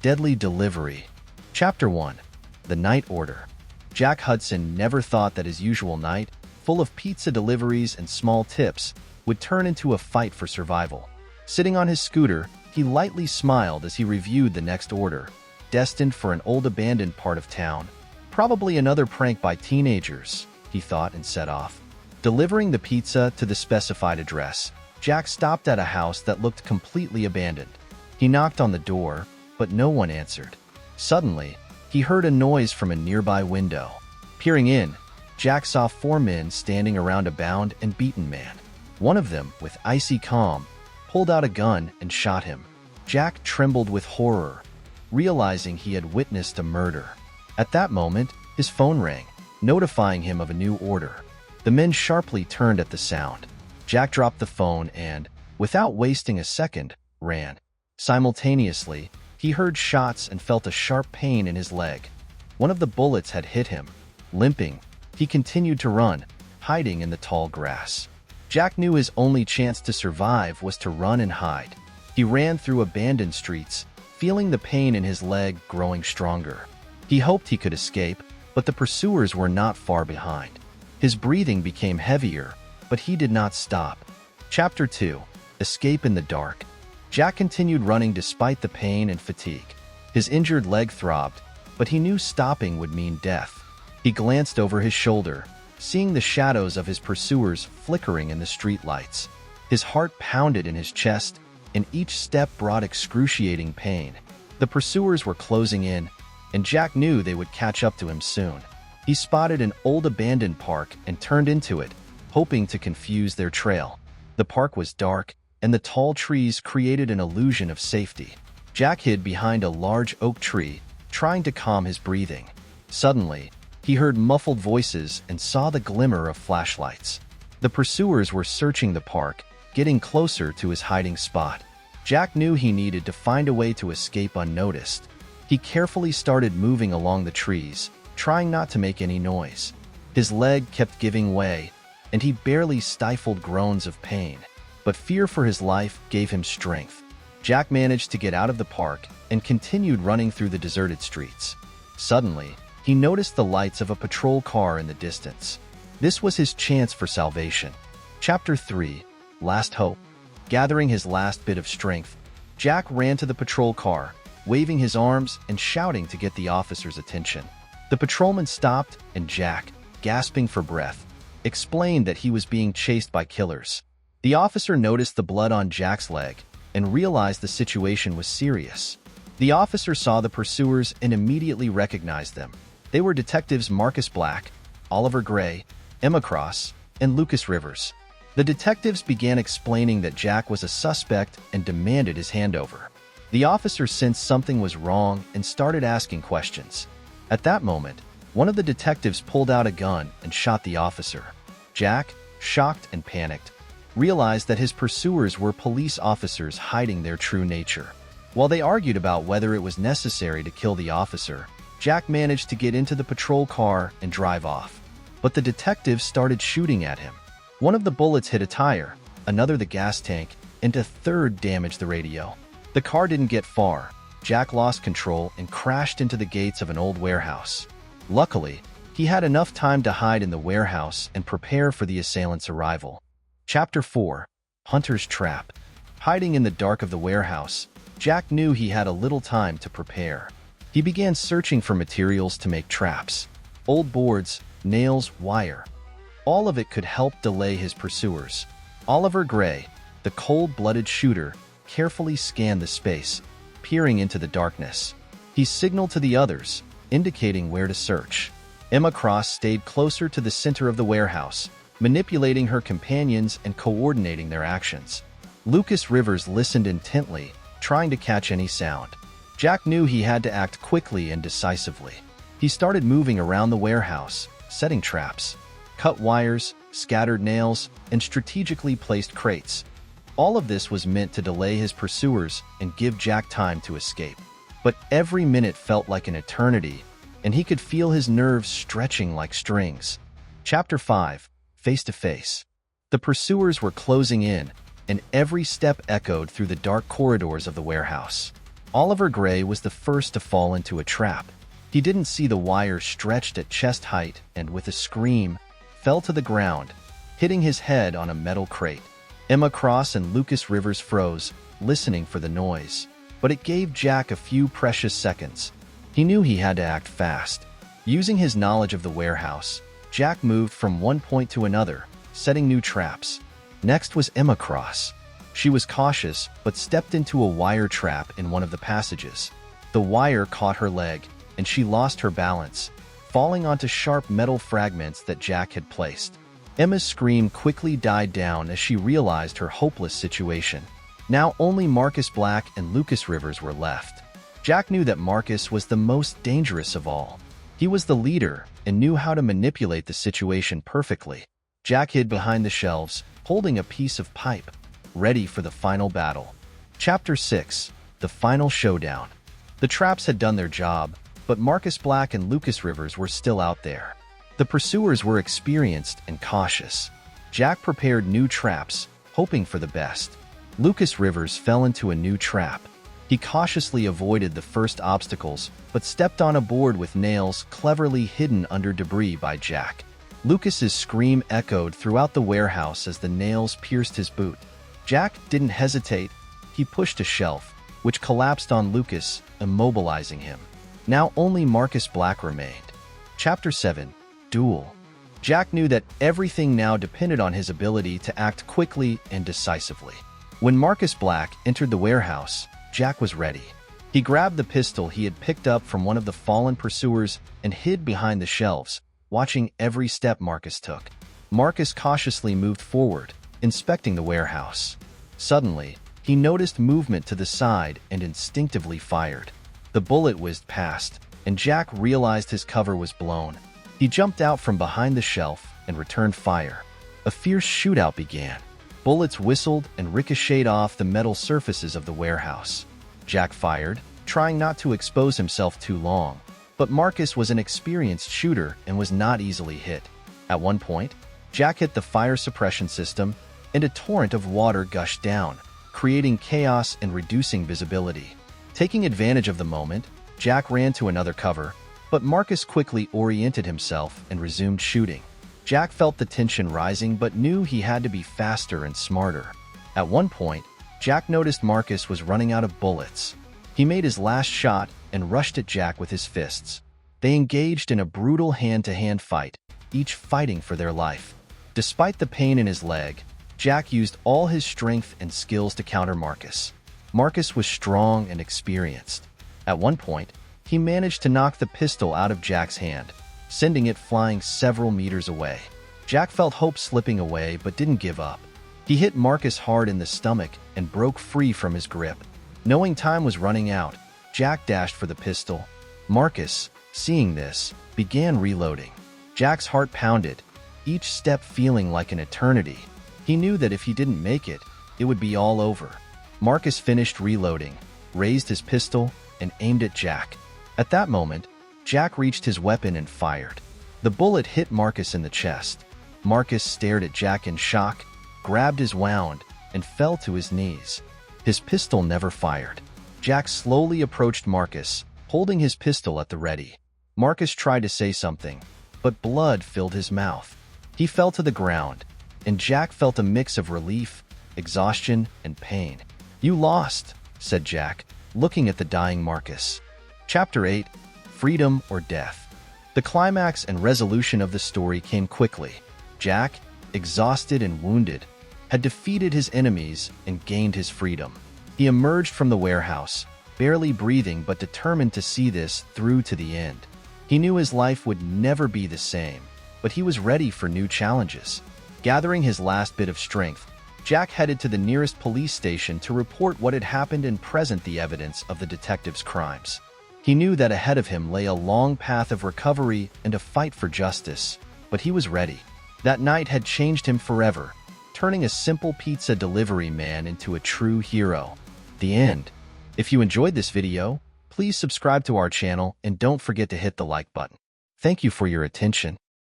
Deadly Delivery. Chapter 1. The Night Order. Jack Hudson never thought that his usual night, full of pizza deliveries and small tips, would turn into a fight for survival. Sitting on his scooter, he lightly smiled as he reviewed the next order, destined for an old abandoned part of town. Probably another prank by teenagers, he thought, and set off. Delivering the pizza to the specified address, Jack stopped at a house that looked completely abandoned. He knocked on the door, but no one answered. Suddenly, he heard a noise from a nearby window. Peering in, Jack saw 4 men standing around a bound and beaten man. One of them, with icy calm, pulled out a gun and shot him. Jack trembled with horror, realizing he had witnessed a murder. At that moment, his phone rang, notifying him of a new order. The men sharply turned at the sound. Jack dropped the phone and, without wasting a second, ran. Simultaneously, he heard shots and felt a sharp pain in his leg. One of the bullets had hit him. Limping, he continued to run, hiding in the tall grass. Jack knew his only chance to survive was to run and hide. He ran through abandoned streets, feeling the pain in his leg growing stronger. He hoped he could escape, but the pursuers were not far behind. His breathing became heavier, but he did not stop. Chapter 2. Escape in the Dark. Jack continued running despite the pain and fatigue. His injured leg throbbed, but he knew stopping would mean death. He glanced over his shoulder, seeing the shadows of his pursuers flickering in the streetlights. His heart pounded in his chest, and each step brought excruciating pain. The pursuers were closing in, and Jack knew they would catch up to him soon. He spotted an old abandoned park and turned into it, hoping to confuse their trail. The park was dark, and the tall trees created an illusion of safety. Jack hid behind a large oak tree, trying to calm his breathing. Suddenly, he heard muffled voices and saw the glimmer of flashlights. The pursuers were searching the park, getting closer to his hiding spot. Jack knew he needed to find a way to escape unnoticed. He carefully started moving along the trees, trying not to make any noise. His leg kept giving way, and he barely stifled groans of pain. But fear for his life gave him strength. Jack managed to get out of the park and continued running through the deserted streets. Suddenly, he noticed the lights of a patrol car in the distance. This was his chance for salvation. Chapter 3. Last Hope. Gathering his last bit of strength, Jack ran to the patrol car, waving his arms and shouting to get the officer's attention. The patrolman stopped, and Jack, gasping for breath, explained that he was being chased by killers. The officer noticed the blood on Jack's leg and realized the situation was serious. The officer saw the pursuers and immediately recognized them. They were detectives Marcus Black, Oliver Gray, Emma Cross, and Lucas Rivers. The detectives began explaining that Jack was a suspect and demanded his handover. The officer sensed something was wrong and started asking questions. At that moment, one of the detectives pulled out a gun and shot the officer. Jack, shocked and panicked, realized that his pursuers were police officers hiding their true nature. While they argued about whether it was necessary to kill the officer, Jack managed to get into the patrol car and drive off. But the detectives started shooting at him. One of the bullets hit a tire, another the gas tank, and a third damaged the radio. The car didn't get far. Jack lost control and crashed into the gates of an old warehouse. Luckily, he had enough time to hide in the warehouse and prepare for the assailants' arrival. Chapter 4. Hunter's Trap. Hiding in the dark of the warehouse, Jack knew he had a little time to prepare. He began searching for materials to make traps. Old boards, nails, wire. All of it could help delay his pursuers. Oliver Gray, the cold-blooded shooter, carefully scanned the space, peering into the darkness. He signaled to the others, indicating where to search. Emma Cross stayed closer to the center of the warehouse, manipulating her companions and coordinating their actions. Lucas Rivers listened intently, trying to catch any sound. Jack knew he had to act quickly and decisively. He started moving around the warehouse, setting traps, cut wires, scattered nails, and strategically placed crates. All of this was meant to delay his pursuers and give Jack time to escape. But every minute felt like an eternity, and he could feel his nerves stretching like strings. Chapter 5. Face to Face. The pursuers were closing in, and every step echoed through the dark corridors of the warehouse. Oliver Gray was the first to fall into a trap. He didn't see the wire stretched at chest height and, with a scream, fell to the ground, hitting his head on a metal crate. Emma Cross and Lucas Rivers froze, listening for the noise. But it gave Jack a few precious seconds. He knew he had to act fast. Using his knowledge of the warehouse, Jack moved from one point to another, setting new traps. Next was Emma Cross. She was cautious, but stepped into a wire trap in one of the passages. The wire caught her leg, and she lost her balance, falling onto sharp metal fragments that Jack had placed. Emma's scream quickly died down as she realized her hopeless situation. Now only Marcus Black and Lucas Rivers were left. Jack knew that Marcus was the most dangerous of all. He was the leader and knew how to manipulate the situation perfectly. Jack hid behind the shelves, holding a piece of pipe, ready for the final battle. Chapter 6: The Final Showdown. The traps had done their job, but Marcus Black and Lucas Rivers were still out there. The pursuers were experienced and cautious. Jack prepared new traps, hoping for the best. Lucas Rivers fell into a new trap. He cautiously avoided the first obstacles, but stepped on a board with nails cleverly hidden under debris by Jack. Lucas's scream echoed throughout the warehouse as the nails pierced his boot. Jack didn't hesitate. He pushed a shelf, which collapsed on Lucas, immobilizing him. Now only Marcus Black remained. Chapter 7: Duel. Jack knew that everything now depended on his ability to act quickly and decisively. When Marcus Black entered the warehouse, Jack was ready. He grabbed the pistol he had picked up from one of the fallen pursuers and hid behind the shelves, watching every step Marcus took. Marcus cautiously moved forward, inspecting the warehouse. Suddenly, he noticed movement to the side and instinctively fired. The bullet whizzed past, and Jack realized his cover was blown. He jumped out from behind the shelf and returned fire. A fierce shootout began. Bullets whistled and ricocheted off the metal surfaces of the warehouse. Jack fired, trying not to expose himself too long. But Marcus was an experienced shooter and was not easily hit. At one point, Jack hit the fire suppression system, and a torrent of water gushed down, creating chaos and reducing visibility. Taking advantage of the moment, Jack ran to another cover, but Marcus quickly oriented himself and resumed shooting. Jack felt the tension rising but knew he had to be faster and smarter. At one point, Jack noticed Marcus was running out of bullets. He made his last shot and rushed at Jack with his fists. They engaged in a brutal hand-to-hand fight, each fighting for their life. Despite the pain in his leg, Jack used all his strength and skills to counter Marcus. Marcus was strong and experienced. At one point, he managed to knock the pistol out of Jack's hand, sending it flying several meters away. Jack felt hope slipping away but didn't give up. He hit Marcus hard in the stomach and broke free from his grip. Knowing time was running out, Jack dashed for the pistol. Marcus, seeing this, began reloading. Jack's heart pounded, each step feeling like an eternity. He knew that if he didn't make it, it would be all over. Marcus finished reloading, raised his pistol, and aimed at Jack. At that moment, Jack reached his weapon and fired. The bullet hit Marcus in the chest. Marcus stared at Jack in shock, grabbed his wound, and fell to his knees. His pistol never fired. Jack slowly approached Marcus, holding his pistol at the ready. Marcus tried to say something, but blood filled his mouth. He fell to the ground, and Jack felt a mix of relief, exhaustion, and pain. "You lost," said Jack, looking at the dying Marcus. Chapter 8: Freedom or Death. The climax and resolution of the story came quickly. Jack, exhausted and wounded, had defeated his enemies and gained his freedom. He emerged from the warehouse, barely breathing but determined to see this through to the end. He knew his life would never be the same, but he was ready for new challenges. Gathering his last bit of strength, Jack headed to the nearest police station to report what had happened and present the evidence of the detective's crimes. He knew that ahead of him lay a long path of recovery and a fight for justice, but he was ready. That night had changed him forever, turning a simple pizza delivery man into a true hero. The end. If you enjoyed this video, please subscribe to our channel and don't forget to hit the like button. Thank you for your attention.